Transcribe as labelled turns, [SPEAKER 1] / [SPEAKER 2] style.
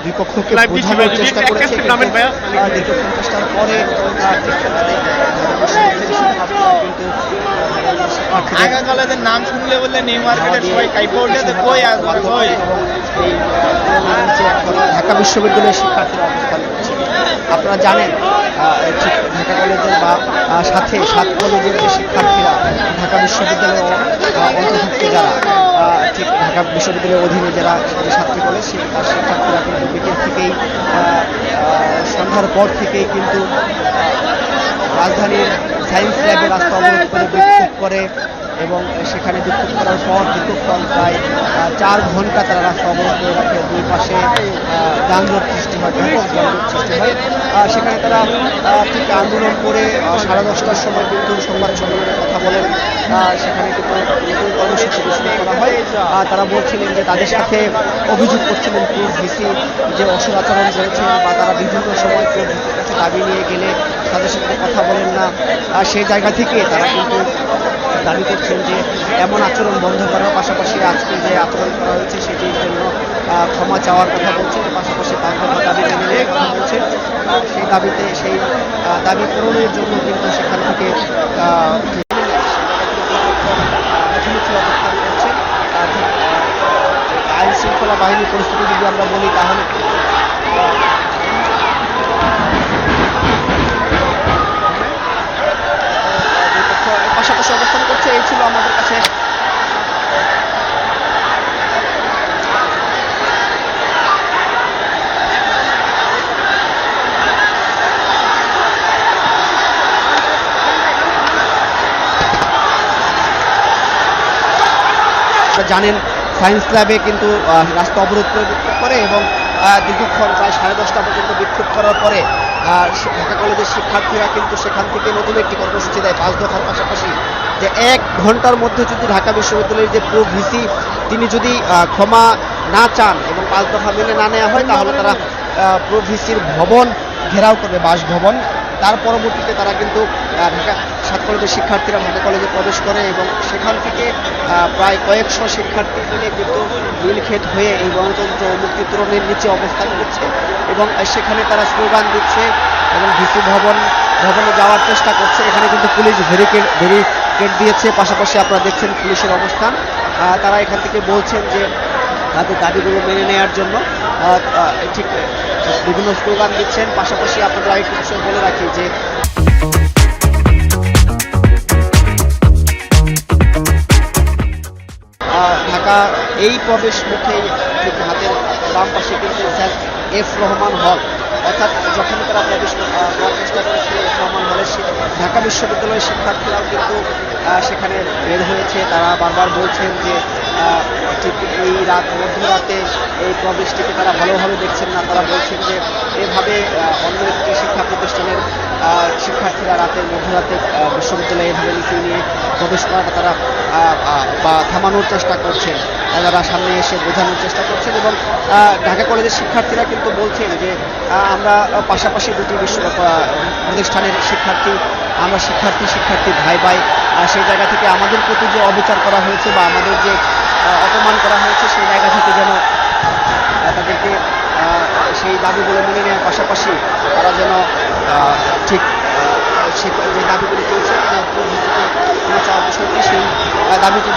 [SPEAKER 1] দুই পক্ষকে বোঝানোর চেষ্টা করেছে, দীর্ঘক্ষণ চেষ্টার পরে
[SPEAKER 2] কলেজের নাম শুনলে বললে নিউ মার্কেটের সবাই কাইপে উঠে কই আসবে কই।
[SPEAKER 1] ঢাকা বিশ্ববিদ্যালয়ের শিক্ষার্থীরা অবস্থান করছে। আপনারা জানেন ঠিক ঢাকা কলেজের বা সাথে সাত কলেজের যে শিক্ষার্থীরা ঢাকা বিশ্ববিদ্যালয়ের অন্তর্ভুক্ত যারা ঠিক ঢাকা বিশ্ববিদ্যালয়ের অধীনে যারা ছাত্রী কলেজ তার শিক্ষার্থীরা কিন্তু বিকেল থেকেই সন্ধ্যার পর থেকেই কিন্তু রাজধানীর সায়েন্স ল্যাবে রাস্তা অবরোধ করে বিক্ষোভ করে এবং সেখানে বিক্ষোভ করার পর দীর্ঘক্ষণ প্রায় 4 ঘন্টা তারা রাস্তা অবরোধ করে রাখে। দুই পাশে যানজট সৃষ্টি হয়, ব্যাপক যানজট সৃষ্টি হয়। সেখানে তারা ঠিক আন্দোলন করে 10:30টার সময় কিন্তু সংবাদ সম্মেলনের কথা বলেন। সেখানে কিন্তু নতুন কর্মসূচি ঘোষণা করা হয়। তারা বলছিলেন যে তাদের সাথে অভিযোগ করছিলেন পুলিশ ভিসি যে অসৎ আচরণ করেছেন বা তারা বিভিন্ন সময় পুলিশ ভিসির কাছে দাবি নিয়ে গেলে তাদের সাথে কথা বলেন না। সেই জায়গা থেকে তারা কিন্তু দাবি করছেন যে এমন আচরণ বন্ধ করার পাশাপাশি আজকে যে আচরণ করা হয়েছে সেটির জন্য ক্ষমা চাওয়ার কথা বলছেন, পাশাপাশি 5 দফা দাবি মেনে নেওয়ার কথা বলছেন। সেই দাবিতে সেই দাবি পূরণের জন্য কিন্তু সেখান থেকে আইন শৃঙ্খলা বাহিনীর পরিস্থিতি যদি আমরা বলি তাহলে পাশাপাশি অবস্থান করছে। এই ছিল আমাদের কাছে জানেন সায়েন্স ল্যাবে কিন্তু রাস্তা অবরোধ করে বিক্ষোভ করে এবং দীর্ঘক্ষণ প্রায় 10:30টা পর্যন্ত বিক্ষোভ করার পরে ঢাকা কলেজের শিক্ষার্থীরা কিন্তু সেখান থেকে নতুন একটি কর্মসূচি দেয় 5 দফার পাশাপাশি যে 1 ঘন্টার মধ্যে যদি ঢাকা বিশ্ববিদ্যালয়ের যে প্রো ভিসি তিনি যদি ক্ষমা না চান এবং 5 দফা মেনে না নেওয়া হয় তাহলে তারা প্রো ভিসির ভবন ঘেরাও করবে, বাসভবন। তার পরবর্তীতে তারা কিন্তু ঢাকা 7 কলেজের শিক্ষার্থীরা ঢাকা কলেজে প্রবেশ করে এবং সেখান থেকে প্রায় কয়েকশো শিক্ষার্থী মিলে কিন্তু নীলক্ষেত হয়ে এই গণতন্ত্র মুক্তি তোরণের নিচে অবস্থান করছে এবং সেখানে তারা স্লোগান দিচ্ছে এবং ভিসি ভবনে যাওয়ার চেষ্টা করছে। এখানে কিন্তু পুলিশ ব্যারিকেড দিয়েছে, পাশাপাশি আপনারা দেখছেন পুলিশের অবস্থান। তারা এখান থেকে বলছেন যে তাদের দাবিগুলো মেনে নেওয়ার জন্য ঠিক বিভিন্ন স্লোগান দিচ্ছেন। পাশাপাশি আপনাদের আরেকটি বিষয় বলে রাখি যে ঢাকা এই প্রবেশ মুখেই ঠিক হাতের বাম পাশে কিন্তু স্যার এফ রহমান হল, অর্থাৎ যখন তারা প্রবেশ করার চেষ্টা করেছে এফ রহমান হলের ঢাকা বিশ্ববিদ্যালয়ের শিক্ষার্থীরাও কিন্তু সেখানে বের হয়েছে। তারা বারবার বলছেন যে ঠিক এই মধ্যরাতে এই প্রবেশটিকে তারা ভালোভাবে দেখছেন না। তারা বলছেন যে এভাবে অন্য একটি শিক্ষা প্রতিষ্ঠানের শিক্ষার্থীরা মধ্যরাতে বিশ্ববিদ্যালয়ে এভাবে নীতি নিয়ে প্রবেশ করাটা তারা বা থামানোর চেষ্টা করছেন, তারা সামনে এসে বোঝানোর চেষ্টা করছেন এবং ঢাকা কলেজের শিক্ষার্থীরা কিন্তু বলছেন যে আমরা পাশাপাশি দুটি প্রতিষ্ঠানের শিক্ষার্থী, আমরা শিক্ষার্থী ভাই ভাই। সেই জায়গা থেকে আমাদের প্রতি যে অবিচার করা হয়েছে বা আমাদের যে অপমান করা হয়েছে সেই জায়গা থেকে যেন তাদেরকে সেই দাবিগুলো মেনে নেওয়ার পাশাপাশি তারা যেন ঠিক যে দাবিগুলি চলছে চাওয়ার বিষয়টি সেই দাবিটি